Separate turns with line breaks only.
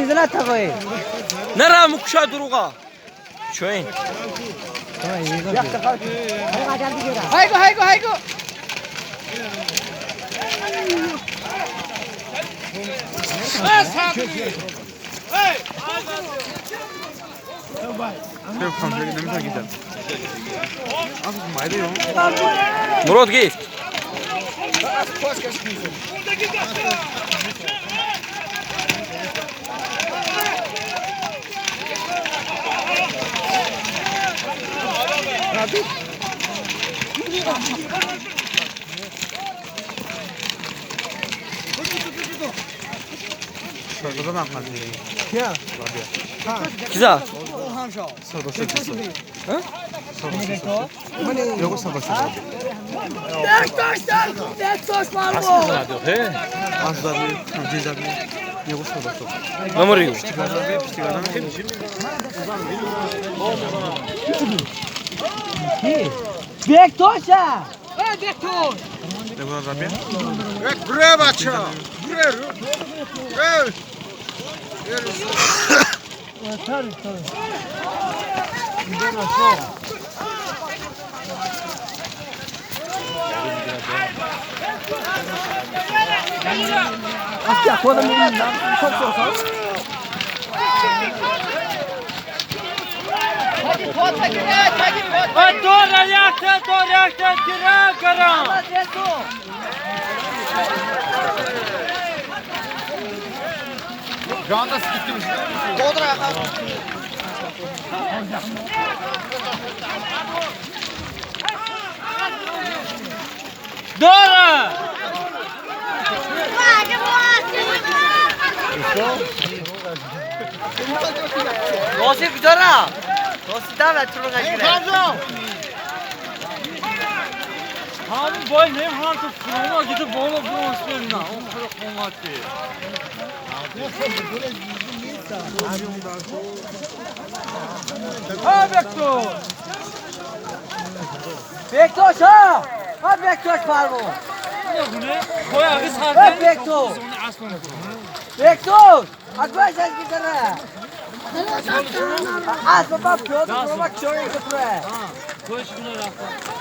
میزنه تقوی
نرا مکشا دروغا شوین
هایگو
مراد گیر 기사 메모리
بکتوشه
Buraya baça. Buraya.
Asker koydum çok soğuk.
دور ریاکت گرا کرم
Şu anda sıkıntı.
دور
Nasip güzel. Nasip daha ben turuna girelim.
Hanım boy ne hanım kuruma gidip bolu bulmuşsun da o kuru kumatı. Ha bekto.
Bektoş ha. Ha Bektoş parvo.
Ne bu ne? Koya kız
Ha
harfi.
Bektoş. Bektoş. Akbaş ez gitere. Az baba Piotr bak çoğu gitere.
Koy şunu rakam.